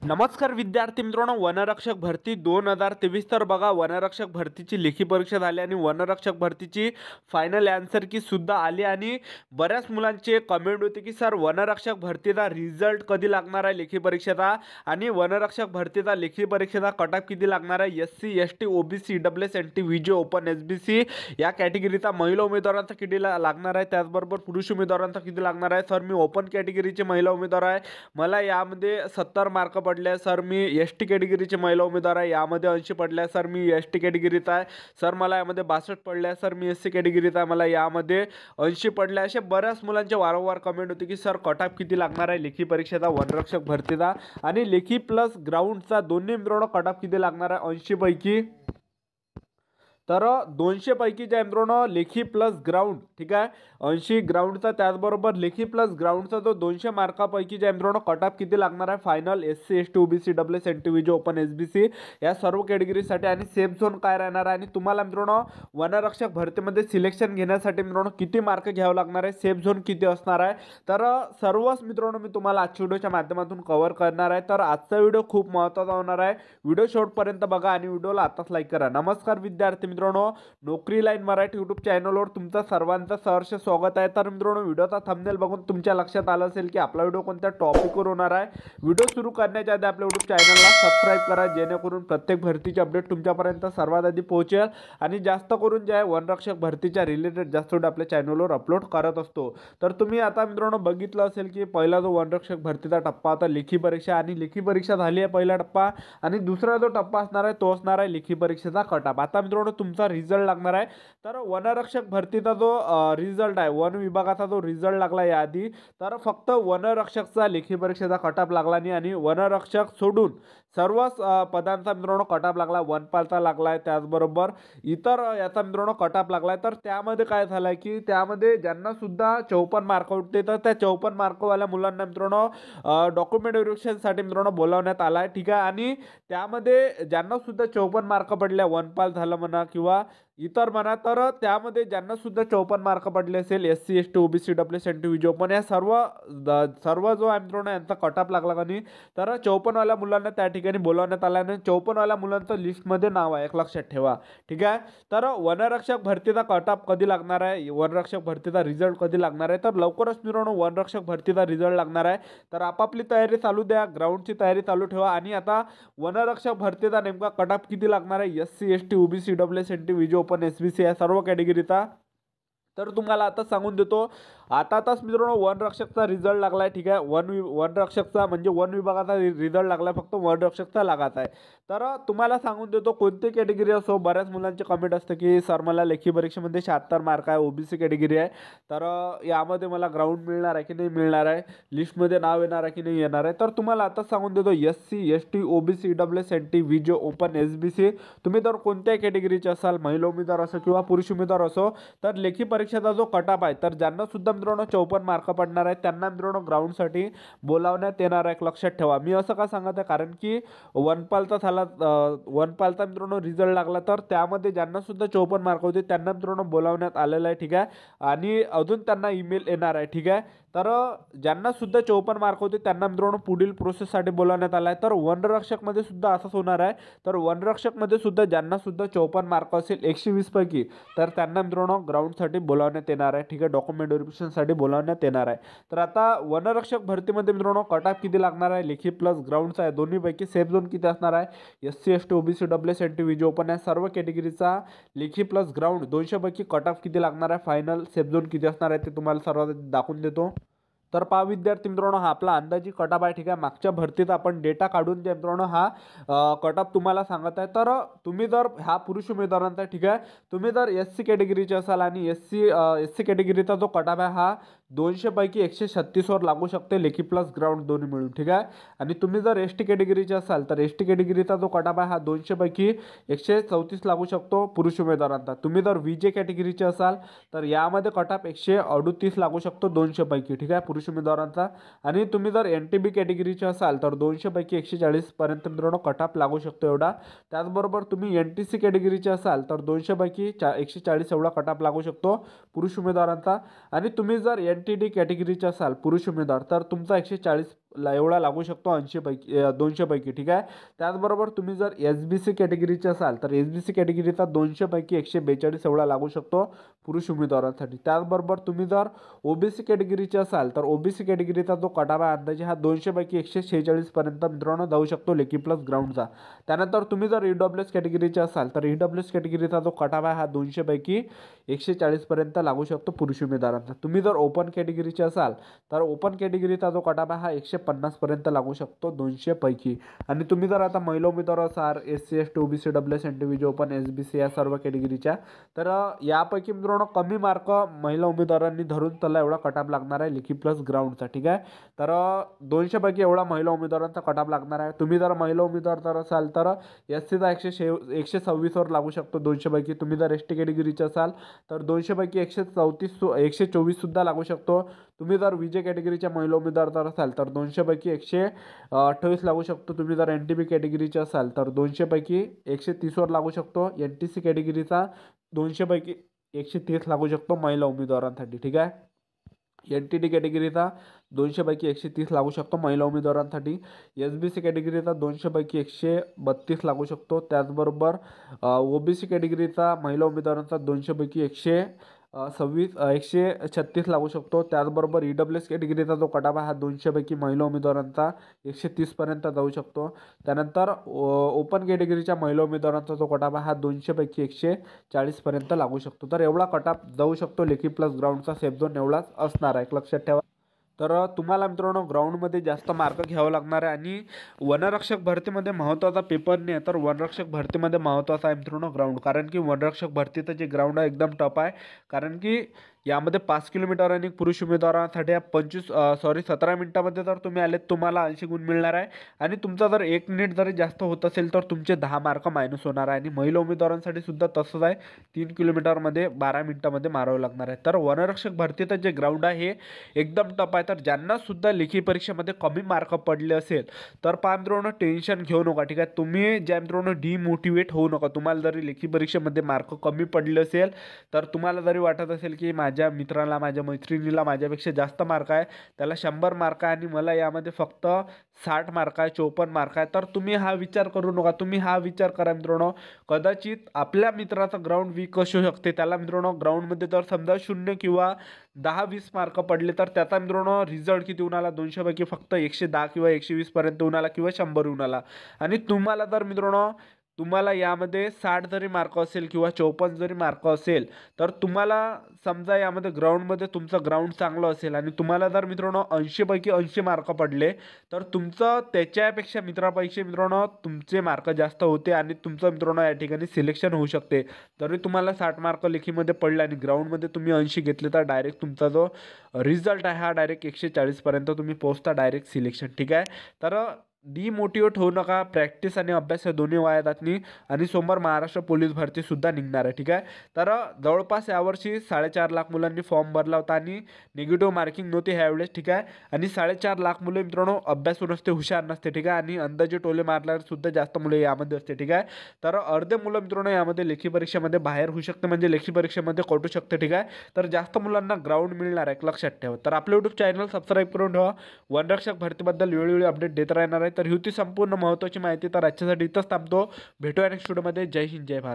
नमस्कार विद्यार्थी मित्रांनो, वनरक्षक भरती 2023 तर बघा, वनरक्षक भरतीची लेखी परीक्षा झाली आणि वनरक्षक भरतीची फायनल आन्सर की सुद्धा आली आणि बऱ्याच मुलांचे कमेंट होते की सर वनरक्षक भरतीचा रिझल्ट कधी लागणार आहे लेखी परीक्षेचा आणि वनरक्षक भरतीचा लेखी परीक्षेचा कट ऑफ किती लागणार आहे. SC ST OBC EWS NT VJ open SBC या कॅटेगरीचा महिला उमेदवारांचा किती लागणार आहे, त्याचबरोबर पुरुष उमेदवारांचा किती लागणार आहे. सर मी ओपन कॅटेगरीचे महिला उमेदवार आहे, मला यामध्ये 70 मार्क पडले. सर मी ST कॅटेगरीचे महिला उमेदवार आहे, यामध्ये 80 पडले. सर मी ST कॅटेगरीचा आहे, सर मला यामध्ये 62 पडले. सर मी SC कॅटेगरीचा आहे, मला यामध्ये 80 पडले. असे बऱ्याच मुलांचे वारंवार कमेंट होते की सर कट ऑफ किती लागणार आहे लेखी परीक्षेचा वनरक्षक भरतीचा आणि लेखी प्लस ग्राउंडचा दोन्ही मित्रांनो कट ऑफ किती लागणार आहे 80 पैकी. तर 200 पैकी ज्या मित्रांनो लेखी प्लस ग्राउंड, ठीक आहे, 80 ग्राउंडचा, त्याचबरोबर लेखी प्लस ग्राउंडचा जो 200 मार्कापैकी ज्या मित्रांनो कट ऑफ किती लागणार आहे final SC ST OBC EWS NT VJ open SBC या सर्व कॅटेगरीसाठी आणि सेफ झोन काय राहणार आहे आणि तुम्हाला मित्रांनो वनरक्षक भरतीमध्ये सिलेक्शन घेण्यासाठी मित्रांनो किती मार्क घ्यावं लागणार आहे, सेफ झोन किती असणार आहे. तर सर्वच मित्रांनो मी तुम्हाला आजच्या व्हिडिओच्या माध्यमातून कव्हर करणार आहे. तर आजचा व्हिडिओ खूप महत्त्वाचा होणार आहे, व्हिडिओ शेवटपर्यंत बघा आणि व्हिडिओला आताच लाईक करा. नमस्कार विद्यार्थी मित्रांनो, नोकरी लाईन मराठी यूट्यूब चॅनलवर तुमचं सर्वांचं सहर्ष स्वागत आहे. तर मित्रांनो व्हिडिओचा थंबनेल बघून तुमच्या लक्षात आलं असेल की आपला व्हिडिओ कोणत्या टॉपिकवर होणार आहे. व्हिडिओ सुरू करण्याच्या आधी आपल्या यूट्यूब चॅनलला सबस्क्राईब करा, जेणेकरून प्रत्येक भरतीची अपडेट तुमच्यापर्यंत सर्वात आधी पोहोचेल आणि जास्त करून जे आहे वनरक्षक भरतीच्या रिलेटेड जास्त व्हिडिओ आपल्या चॅनलवर अपलोड करत असतो. तर तुम्ही आता मित्रांनो बघितलं असेल की पहिला जो वनरक्षक भरतीचा टप्पा होता लेखी परीक्षा, आणि लेखी परीक्षा झाली आहे पहिला टप्पा, आणि दुसरा जो टप्पा असणार आहे तो असणार आहे लेखी परीक्षेचा कट ऑफ. आता मित्रांनो तुमचा रिझल्ट लागणार आहे. तर वनरक्षक भरतीचा जो रिझल्ट आहे, वन विभागाचा जो रिझल्ट लागला याआधी, तर फक्त वनरक्षकचा लेखी परीक्षेचा कट ऑफ लागला नाही आणि वनरक्षक सोडून सर्वच पदांचा मित्रांनो कट ऑफ लागला. वनपालचा लागला आहे, त्याचबरोबर इतर याचा मित्रांनो कट ऑफ लागला आहे. तर त्यामध्ये काय झालं आहे की त्यामध्ये ज्यांना सुद्धा 54 मार्क होते, तर त्या 54 मार्कवाल्या मुलांना मित्रांनो डॉक्युमेंट व्हेरिफिकेशनसाठी मित्रांनो बोलावण्यात आला आहे, ठीक आहे. आणि त्यामध्ये ज्यांना सुद्धा 54 मार्क पडले, वनपाल झालं म्हणा किंवा इतर म्हणा, तर त्यामध्ये ज्यांना सुद्धा 54 मार्क पडले असेल SC ST OBC EWS NT VJ open या सर्व जो आहे मित्रांनो यांचा कट ऑफ लागला नाही. तर 54 वाल्या मुलांना त्या ठिकाणी बोलावण्यात आलं आणि 54 वाल्या मुलांचं लिस्टमध्ये नाव आहे, एक लक्षात ठेवा, ठीक आहे. तर वनरक्षक भरतीचा कट ऑफ कधी लागणार आहे, वनरक्षक भरतीचा रिझल्ट कधी लागणार आहे, तर लवकरच मित्रांनो वनरक्षक भरतीचा रिझल्ट लागणार आहे. तर आपापली तयारी चालू द्या, ग्राउंडची तयारी चालू ठेवा. आणि आता वनरक्षक भरतीचा नेमका कट ऑफ किती लागणार आहे SC ST OBC EWS NT VJ open SBC या सर्व कॅटेगरीचा, तर तुम्हाला आता सांगून देतो. आताच मित्रांनो वनरक्षकचा रिझल्ट लागला आहे, ठीक आहे. वनरक्षकचा म्हणजे वन विभागाचा रिझल्ट लागला आहे, फक्त वनरक्षकचा लागत आहे. तर तुम्हाला सांगून देतो कोणती कॅटेगरी असो, बऱ्याच मुलांचे कमेंट असतं की सर मला लेखी परीक्षेमध्ये 76 मार्क आहे, OBC कॅटेगरी आहे, तर यामध्ये मला ग्राउंड मिळणार आहे की नाही मिळणार आहे, लिस्टमध्ये नाव येणार आहे की नाही येणार आहे. तर तुम्हाला आताच सांगून देतो SC ST OBC EWS NT VJ open SBC, तुम्ही जर कोणत्याही कॅटेगरीचे असाल, महिला उमेदवार असो किंवा पुरुष उमेदवार असो, तर लेखी परीक्षेचा जो कट ऑफ आहे, तर ज्यांना सुद्धा मित्रांनो 54 मार्क पडणार आहेत त्यांना मित्रांनो ग्राउंडसाठी बोलावण्यात येणार आहे, एक लक्षात ठेवा. मी असं का सांगत आहे, कारण की वनपालचा मित्रांनो रिझल्ट लागला, तर त्यामध्ये ज्यांना सुद्धा 54 मार्क होते त्यांना मित्रांनो बोलावण्यात आलेलं आहे, ठीक आहे. आणि अजून त्यांना ईमेल येणार आहे, ठीक आहे. तर ज्यांना सुद्धा 54 मार्क होते त्यांना मित्रांनो पुढील प्रोसेससाठी बोलावण्यात आलं आहे. तर वनरक्षकमध्ये सुद्धा असंच होणार आहे. तर वनरक्षकमध्ये सुद्धा ज्यांना सुद्धा 54 मार्क असेल 120 पैकी, तर त्यांना मित्रांनो ग्राउंडसाठी बोलावण्यात येणार आहे, ठीक आहे, डॉक्युमेंट व्हेरिफिकेशनसाठी बोलावण्यात येणार आहे. तर आता वनरक्षक भरतीमध्ये मित्रांनो कट ऑफ किती लागणार आहे, लेखी प्लस ग्राउंडचा आहे, दोन्हीपैकी सेफ झोन किती असणार आहे, SC ST OBC EWS NT VJ open या सर्व कॅटेगरीचा लेखी प्लस ग्राउंड 200 पैकी कट ऑफ किती लागणार आहे, फायनल सेफ झोन किती असणार आहे ते तुम्हाला सर्वात दाखवून देतो. तर पहा विद्यार्थी मित्रांनो, हा आपला अंदाजी कट ऑफ आहे, ठीक आहे. मागच्या भरतीत आपण डेटा काढून जे मित्रांनो हा कट ऑफ तुम्हाला सांगत आहे. तर तुम्ही जर हा पुरुष उमेदवारांचा, ठीक आहे, तुम्ही जर SC कॅटेगरीचे असाल आणि SC कॅटेगरीचा जो कट ऑफ आहे हा 200 पैकी 136 वर लागू शकते, लेखी प्लस ग्राउंड दोन्ही मिळून, ठीक आहे. आणि तुम्ही जर ST कॅटेगरीचे असाल तर ST कॅटेगरीचा जो कट ऑफ आहे हा 200 पैकी 134 लागू शकतो पुरुष उमेदवारांचा. तुम्ही जर VJ कॅटेगरीचे असाल तर यामध्ये कट ऑफ 138 लागू शकतो 200 पैकी, ठीक आहे, पुरुष उमेदवारांचा. आणि तुम्ही जर NTB कॅटेगरीचे असाल तर 200 पैकी 140 पर्यंत मित्रांनो कट ऑफ लागू शकतो एवढा. त्याचबरोबर तुम्ही NTC कॅटेगरीचे असाल तर 200 पैकी 140 एवढा कट ऑफ लागू शकतो पुरुष उमेदवारांचा. आणि तुम्ही जर NTD कॅटेगरीचे असाल पुरुष उमेदवार तर तुमचा 140 एवढा लागू शकतो 80 पैकी 200 पैकी, ठीक आहे. त्याचबरोबर तुम्ही जर SBC कॅटेगरीचे असाल तर SBC कॅटेगरीचा 200 पैकी 142 एवढा लागू शकतो पुरुष उमेदवारांसाठी. त्याचबरोबर तुम्ही जर OBC कॅटेगरीचे असाल तर OBC कॅटेगरीचा जो कटाव आहे अंदाजे हा 200 पैकी 146 पर्यंत मित्रांनो जाऊ शकतो लेखी प्लस ग्राउंडचा. त्यानंतर तुम्ही जर EWS कॅटेगरीचे असाल तर EWS कॅटेगरीचा जो कटाव आहे हा 200 पैकी 140 पर्यंत लागू शकतो पुरुष उमेदवारांना. तुम्ही जर ओपन कॅटेगरीचे असाल तर ओपन कॅटेगरीचा जो कटाव आहे हा 150 पर्यंत लागू शकतो 200 पैकी. आणि तुम्ही जर आता महिला उमेदवार असाल SC ST OBC WS NTVG open SBC या सर्व कॅटेगरीच्या तर यापैकी मित्रांनो कमी मार्क महिला उमेदवारांनी धरून त्याला एवढा कटाप लागणार आहे लेखी प्लस ग्राउंडचा, ठीक आहे. तर 200 पैकी एवढा महिला उमेदवारांचा कटाप लागणार आहे. तुम्ही जर महिला उमेदवार जर असाल तर SCचा 126 वर लागू शकतो 200 पैकी. तुम्ही जर ST कॅटेगरीचे असाल तर 200 पैकी 124 सुद्धा लागू शकतो. तुम्ही जर VJ कॅटेगरीच्या महिला उमेदवार जर असाल तर 200 पैकी 128 लागू शकतो. तुम्ही जर NTB कॅटेगरीचे असाल तर 200 पैकी 130 वर लागू शकतो. NTC कॅटेगरीचा 200 पैकी 130 लागू शकतो महिला उमेदवारांसाठी, ठीक आहे. NTD कॅटेगरीचा 200 पैकी 130 लागू शकतो महिला उमेदवारांसाठी. SBC कॅटेगरीचा 200 पैकी 132 लागू शकतो. त्याचबरोबर OBC कॅटेगरीचा महिला उमेदवारांचा 200 पैकी 136 लागू शकतो. त्याचबरोबर EWS कॅटेगरीचा जो कटाव आहे हा 200 पैकी महिला उमेदवारांचा 130 पर्यंत जाऊ शकतो. त्यानंतर ओपन कॅटेगरीच्या महिला उमेदवारांचा जो कटाव आहे हा 200 पैकी 140 पर्यंत लागू शकतो. तर एवढा कटाप जाऊ शकतो लेखी प्लस ग्राउंडचा सेफ झोन एवढाच असणार आहे, लक्षात ठेवा. तर तुम्हाला मित्रांनो ग्राउंडमध्ये जास्त मार्क घ्यावं लागणार आहे. आणि वनरक्षक भरतीमध्ये महत्त्वाचा पेपर नाही आहे तर वनरक्षक भरतीमध्ये महत्त्वाचा आहे मित्रांनो ग्राउंड. कारण की वनरक्षक भरतीचं जे ग्राउंड आहे एकदम टफ आहे. कारण की यामध्ये 5 किलोमीटर आणि पुरुष उमेदवारांसाठी 17 मिनिटामध्ये जर तुम्ही आलेत तुम्हाला 80 गुण मिळणार आहे. आणि तुमचा जर 1 मिनिट जरी जास्त होत असेल तर तुमचे 10 मार्क मायनस होणार आहे. आणि महिला उमेदवारांसाठी सुद्धा तसंच आहे. 3 किलोमीटरमध्ये 12 मिनिटामध्ये मारावं लागणार आहे. तर वनरक्षक भरतीचं जे ग्राउंड आहे हे एकदम टफ आहे. तर ज्यांना सुद्धा लेखी परीक्षेमध्ये कमी मार्क पडले असेल तर पहा मित्रांनो टेन्शन घेऊ नका, ठीक आहे. तुम्ही ज्या मित्रांनो डिमोटिवेट होऊ नका. तुम्हाला जरी लेखी परीक्षेमध्ये मार्क कमी पडले असेल तर तुम्हाला जरी वाटत असेल की माझ्या मित्राला माझ्या मैत्रिणीला माझ्यापेक्षा जास्त मार्क आहे, त्याला 100 मार्क आहे आणि मला यामध्ये फक्त 60 मार्क आहे 54 मार्क आहे, तर तुम्ही हा विचार करू नका. तुम्ही हा विचार करा मित्रांनो कदाचित आपल्या मित्राचा ग्राउंड वीक असू शकते. त्याला मित्रांनो ग्राउंडमध्ये जर समजा 0 किंवा 10-20 मार्क पडले तर त्याचा मित्रांनो रिझल्ट किती येऊन आला 200 पैकी फक्त 110 किंवा 120 पर्यंत येऊन आला किंवा 100 येऊन आला. आणि तुम्हाला जर मित्रांनो तुम्हाला यामध्ये 60 जरी मार्क असेल किंवा 54 जरी मार्क असेल तर तुम्हाला समजा यामध्ये ग्राउंडमध्ये तुमचं ग्राउंड चांगलं असेल आणि तुम्हाला जर मित्रांनो 80 पैकी 80 मार्क पडले तर तुमचं त्याच्यापेक्षा मित्रापेक्षा मित्रांनो तुमचे मार्क जास्त होते आणि तुमचं मित्रांनो या ठिकाणी सिलेक्शन होऊ शकते. जरी तुम्हाला 60 मार्क लेखीमध्ये पडले आणि ग्राउंडमध्ये तुम्ही 80 घेतले तर डायरेक्ट तुमचा जो रिझल्ट आहे हा डायरेक्ट 140 पर्यंत तुम्ही पोहोचता डायरेक्ट सिलेक्शन, ठीक आहे. तर डिमोटिवेट होऊ नका. प्रॅक्टिस आणि अभ्यास हे दोन्ही वाया जात नाही. आणि सोमवार महाराष्ट्र पोलीस भरतीसुद्धा निघणार आहे, ठीक आहे. तर जवळपास यावर्षी 4.5 लाख मुलांनी फॉर्म भरला होता आणि निगेटिव्ह मार्किंग नव्हती ह्यावेळेस, ठीक आहे. आणि 4.5 लाख मुले मित्रांनो अभ्यासू नसते, हुशार नसते, ठीक आहे. आणि अंदाजे टोले मारल्यावर सुद्धा जास्त मुले यामध्ये असते, ठीक आहे. तर अर्धे मुलं मित्रांनो यामध्ये लेखी परीक्षेमध्ये बाहेर होऊ शकते, म्हणजे लेखी परीक्षेमध्ये कटू शकते, ठीक आहे. तर जास्त मुलांना ग्राउंड मिळणार आहे, लक्षात ठेवा. तर आपलं यूट्यूब चॅनल सबस्क्राईब करून ठेवा. वनरक्षक भरतीबद्दल वेळोवेळी अपडेट देत राहणार आहे. तर ही होती संपूर्ण महत्त्वाची माहिती. तर आजच्यासाठी इथंच थांबतो. भेटूया नेक्स्ट व्हिडिओमध्ये. जय हिंद, जय भारत.